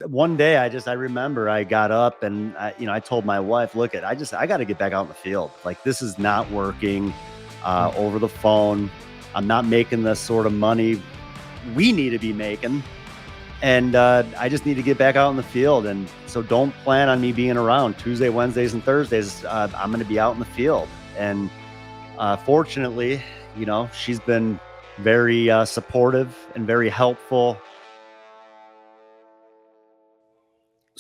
one day I remember I got up and I told my wife, look, I got to get back out in the field. Like, this is not working over the phone. I'm not making the sort of money we need to be making. And I just need to get back out in the field. And so don't plan on me being around Tuesday, Wednesdays, and Thursdays. I'm going to be out in the field. And fortunately, she's been very supportive and very helpful.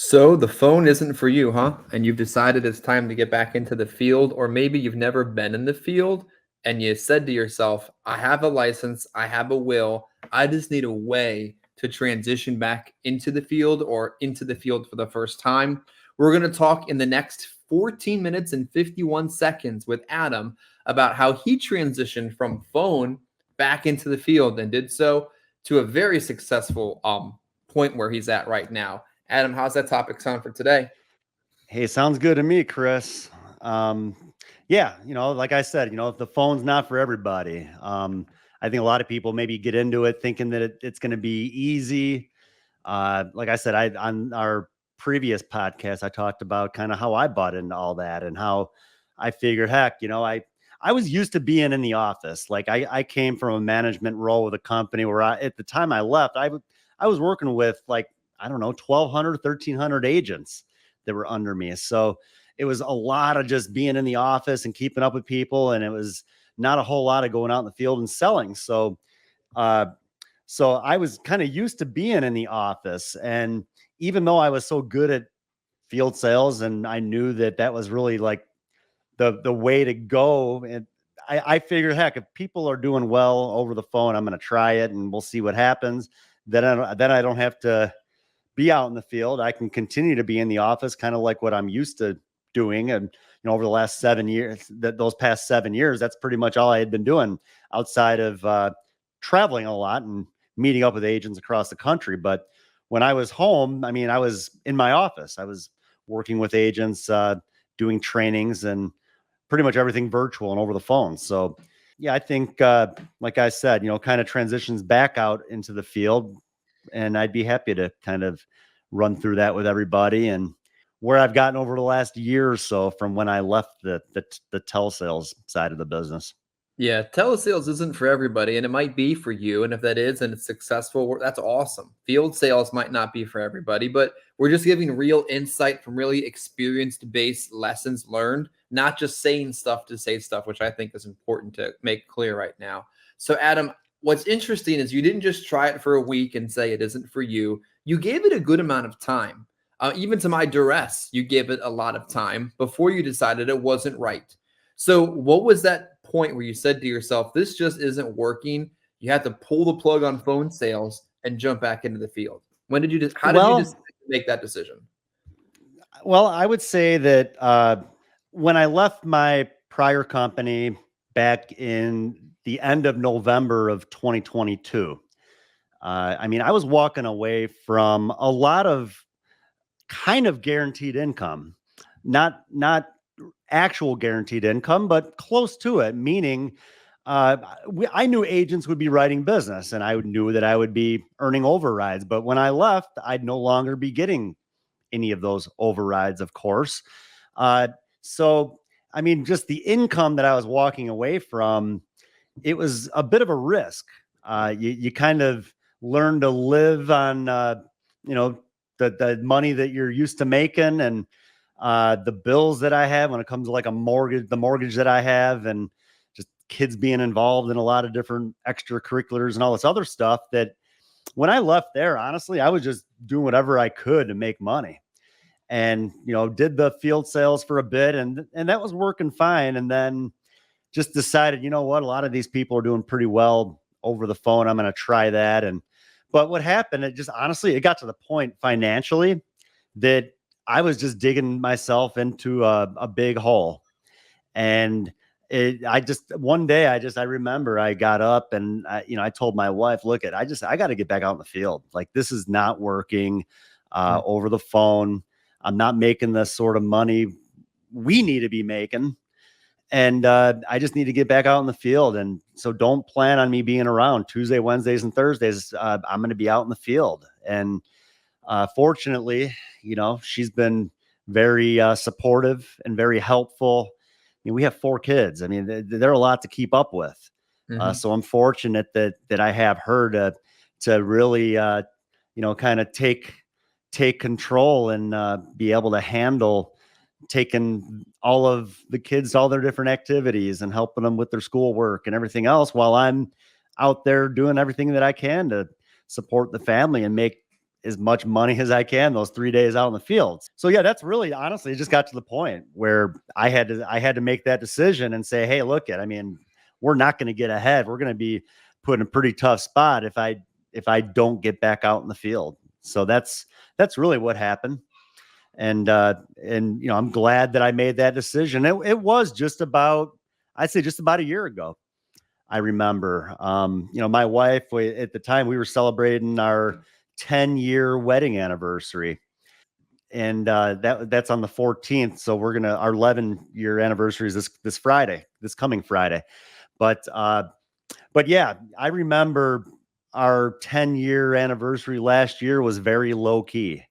So the phone isn't for you, huh? And you've decided it's time to get back into the field, or maybe you've never been in the field and you said to yourself, I have a license, I have a will, I just need a way to transition back into the field or into the field for the first time. We're going to talk in the next 14 minutes and 51 seconds with Adam about how he transitioned from phone back into the field and did so to a very successful point where he's at right now. Adam, how's that topic sound for today? Hey, sounds good to me, Chris. Yeah, like I said, if the phone's not for everybody, I think a lot of people maybe get into it thinking that it's going to be easy. Like I said, on our previous podcast, I talked about kind of how I bought into all that and how I figured, heck, I was used to being in the office. Like I came from a management role with a company where at the time I left, I was working with, like, I don't know, 1,200, 1,300 agents that were under me. So it was a lot of just being in the office and keeping up with people. And it was not a whole lot of going out in the field and selling. Uh, so I was kind of used to being in the office. And even though I was so good at field sales and I knew that was really like the way to go, and I figured, heck, if people are doing well over the phone, I'm going to try it and we'll see what happens. Then I don't have to be out in the field. I can continue to be in the office, kind of like what I'm used to doing. And, over the last 7 years, those past 7 years, that's pretty much all I had been doing outside of traveling a lot and meeting up with agents across the country. But when I was home, I mean, I was in my office. I was working with agents, doing trainings and pretty much everything virtual and over the phone. So yeah, I think, like I said, kind of transitions back out into the field, and I'd be happy to kind of run through that with everybody and where I've gotten over the last year or so from when I left the telesales side of the business. Yeah, telesales isn't for everybody, and it might be for you. And if that is and it's successful, that's awesome. Field sales might not be for everybody, but we're just giving real insight from really experienced based lessons learned, not just saying stuff to say stuff, which I think is important to make clear right now. So, Adam, what's interesting is you didn't just try it for a week and say it isn't for you. You gave it a good amount of time. Even to my duress, you gave it a lot of time before you decided it wasn't right. So, what was that point where you said to yourself, this just isn't working? You had to pull the plug on phone sales and jump back into the field. When did you how did you just Well, make that decision? I would say that when I left my prior company back in the end of November of 2022, I mean, I was walking away from a lot of kind of guaranteed income, not actual guaranteed income, but close to it. Meaning, I knew agents would be writing business, and I knew that I would be earning overrides. But when I left, I'd no longer be getting any of those overrides, of course. Uh, so, I mean, just the income that I was walking away from, it was a bit of a risk. You kind of learn to live on, you know, the money that you're used to making, and the bills that I have when it comes to like the mortgage that I have, and just kids being involved in a lot of different extracurriculars and all this other stuff. That when I left there, honestly, I was just doing whatever I could to make money, and did the field sales for a bit, and that was working fine. And then just decided, what, a lot of these people are doing pretty well over the phone. I'm going to try that. But what happened, it just honestly, it got to the point financially that I was just digging myself into a big hole. And one day I remember I got up and I told my wife, look, I got to get back out in the field. Like, this is not working over the phone. I'm not making the sort of money we need to be making. And I just need to get back out in the field. And so don't plan on me being around Tuesday, Wednesdays, and Thursdays. I'm going to be out in the field. And Fortunately, she's been very supportive and very helpful. We have 4 kids. I mean, they're a lot to keep up with. Hmm. So I'm fortunate that I have her to really kind of take control and be able to handle taking all of the kids to all their different activities and helping them with their schoolwork and everything else while I'm out there doing everything that I can to support the family and make as much money as I can those 3 days out in the fields. So yeah, that's really honestly it just got to the point where I had to make that decision and say, hey, look I mean, we're not going to get ahead. We're going to be put in a pretty tough spot if I don't get back out in the field. So that's really what happened. And I'm glad that I made that decision. It was just about, I'd say just about a year ago. I remember, my wife, at the time we were celebrating our 10-year wedding anniversary, and that's on the 14th. So our 11-year anniversary is this Friday, this coming Friday. But yeah, I remember our 10-year anniversary last year was very low key.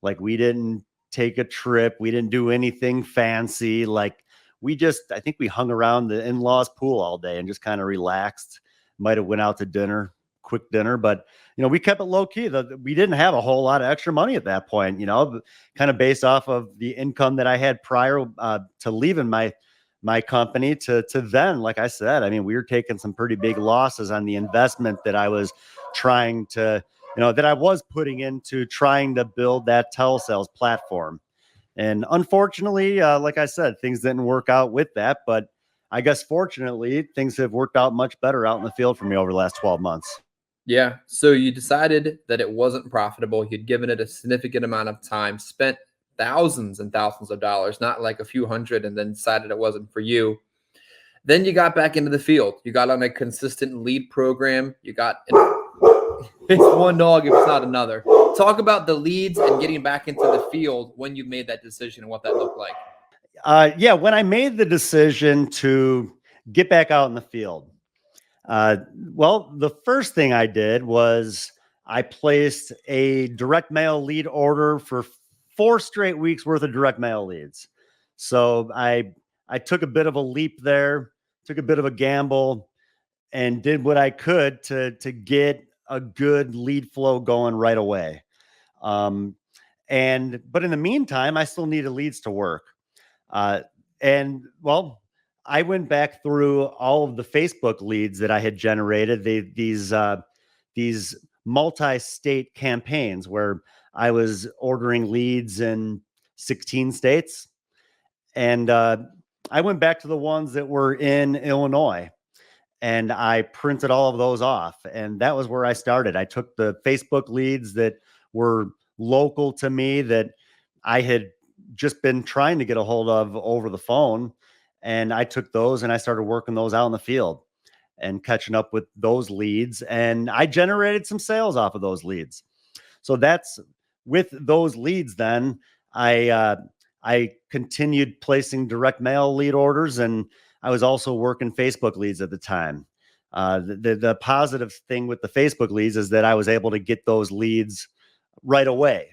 Like, we didn't take a trip, we didn't do anything fancy. Like, I think we hung around the in-laws pool all day and just kind of relaxed. Might have went out to dinner, quick dinner, but we kept it low key. We didn't have a whole lot of extra money at that point, kind of based off of the income that I had prior to leaving my company to then, like I said, I mean, we were taking some pretty big losses on the investment that I was trying to, that I was putting into trying to build that telesales platform. And unfortunately, like I said, things didn't work out with that. But I guess fortunately, things have worked out much better out in the field for me over the last 12 months. Yeah. So you decided that it wasn't profitable. You'd given it a significant amount of time, spent thousands and thousands of dollars, not like a few hundred, and then decided it wasn't for you. Then you got back into the field. You got on a consistent lead program. It's one dog if it's not another. Talk about the leads and getting back into the field when you made that decision and what that looked like. Yeah, when I made the decision to get back out in the field, well, the first thing I did was I placed a direct mail lead order for 4 straight weeks worth of direct mail leads. So I took a bit of a leap there, took a bit of a gamble, and did what I could to get a good lead flow going right away. Um, but in the meantime, I still needed leads to work. Uh, and well, I went back through all of the Facebook leads that I had generated. These multi-state campaigns where I was ordering leads in 16 states, and I went back to the ones that were in Illinois, and I printed all of those off. And that was where I started. I took the Facebook leads that were local to me that I had just been trying to get a hold of over the phone. And I took those and I started working those out in the field and catching up with those leads. And I generated some sales off of those leads. So that's with those leads. Then I continued placing direct mail lead orders, and I was also working Facebook leads at the time. The positive thing with the Facebook leads is that I was able to get those leads right away,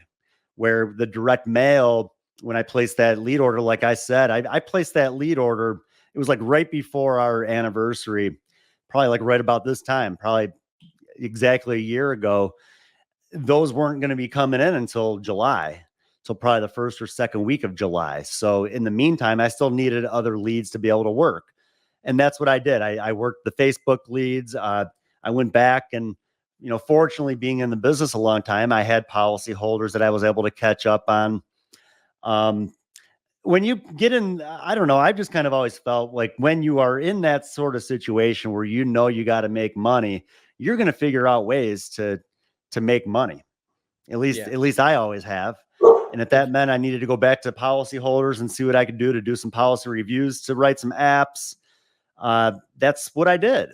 where the direct mail, when I placed that lead order, like I said, I placed that lead order. It was like right before our anniversary, probably like right about this time, probably exactly a year ago. Those weren't going to be coming in until July. So probably the first or second week of July. So in the meantime, I still needed other leads to be able to work. And that's what I did. I worked the Facebook leads. I went back and, fortunately, being in the business a long time, I had policy holders that I was able to catch up on. Um, when you get in, I don't know, I've just kind of always felt like when you are in that sort of situation where you got to make money, you're going to figure out ways to make money. At least, Yeah. at least I always have. And if If that meant I needed to go back to policyholders and see what I could do to do some policy reviews, to write some apps, that's what I did.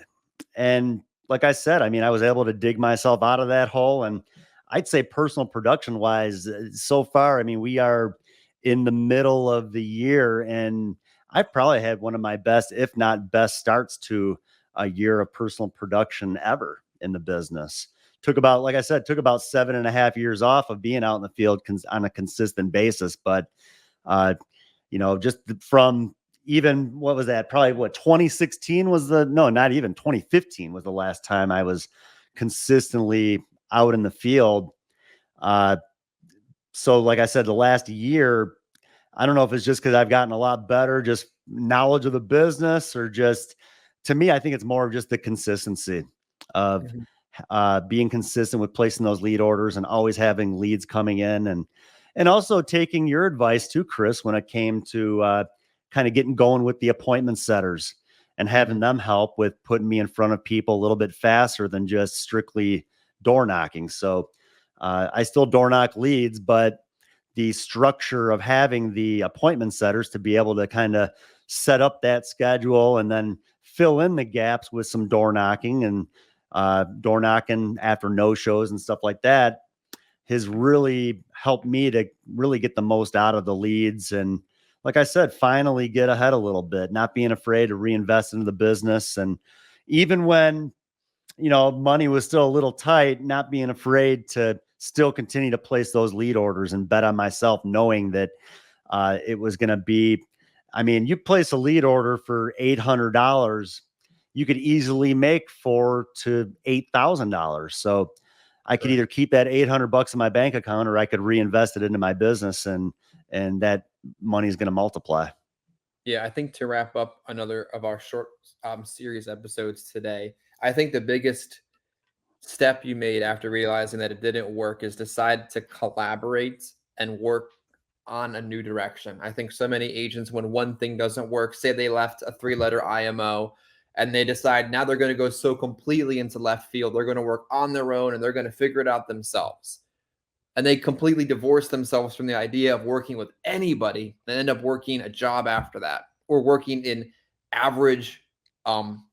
And like I said, I mean, I was able to dig myself out of that hole. And I'd say personal production wise, so far, I mean, we are in the middle of the year, and I've probably had one of my best, if not best, starts to a year of personal production ever in the business. took about, like I said, took about 7.5 years off of being out in the field on a consistent basis. But, just from even, what was that? Probably 2016 was no, not even 2015 was the last time I was consistently out in the field. So like I said, the last year, I don't know if it's just because I've gotten a lot better, just knowledge of the business, or just, to me, I think it's more of just the consistency of being consistent with placing those lead orders and always having leads coming in, and also taking your advice too, Chris, when it came to kind of getting going with the appointment setters and having them help with putting me in front of people a little bit faster than just strictly door knocking. So I still door knock leads, but the structure of having the appointment setters to be able to kind of set up that schedule and then fill in the gaps with some door knocking and door knocking after no shows and stuff like that has really helped me to really get the most out of the leads. And like I said, finally get ahead a little bit, not being afraid to reinvest into the business. And even when, money was still a little tight, not being afraid to still continue to place those lead orders and bet on myself, knowing that it was going to be, you place a lead order for $800, you could easily make $4,000 to $8,000. So I could either keep that $800 in my bank account, or I could reinvest it into my business, and that money is going to multiply. Yeah, I think to wrap up another of our short series episodes today, I think the biggest step you made after realizing that it didn't work is decide to collaborate and work on a new direction. I think so many agents, when one thing doesn't work, say they left a 3-letter IMO and they decide now they're going to go so completely into left field, they're going to work on their own and they're going to figure it out themselves. And they completely divorce themselves from the idea of working with anybody and end up working a job after that, or working in average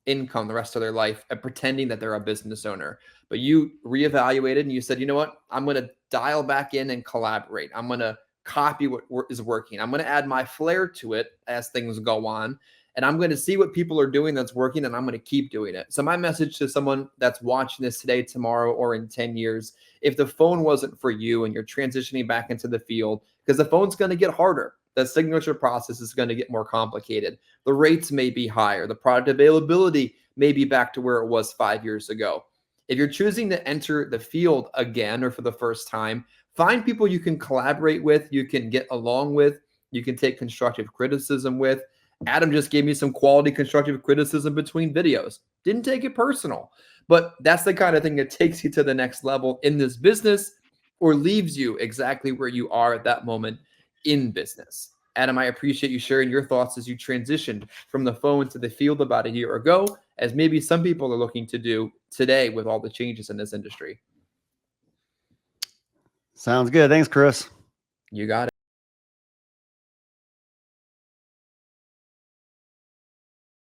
income the rest of their life and pretending that they're a business owner. But you reevaluated and you said, you know what? I'm going to dial back in and collaborate. I'm going to copy what is working. I'm going to add my flair to it as things go on. And I'm going to see what people are doing that's working, and I'm going to keep doing it. So my message to someone that's watching this today, tomorrow, or in 10 years, if the phone wasn't for you and you're transitioning back into the field, because the phone's going to get harder. The signature process is going to get more complicated. The rates may be higher. The product availability may be back to where it was 5 years ago. If you're choosing to enter the field again or for the first time, find people you can collaborate with, you can get along with, you can take constructive criticism with. Adam just gave me some quality constructive criticism between videos. Didn't take it personal, but that's the kind of thing that takes you to the next level in this business, or leaves you exactly where you are at that moment in business. Adam, I appreciate you sharing your thoughts as you transitioned from the phone to the field about a year ago, as maybe some people are looking to do today with all the changes in this industry. Sounds good. Thanks, Chris. You got it.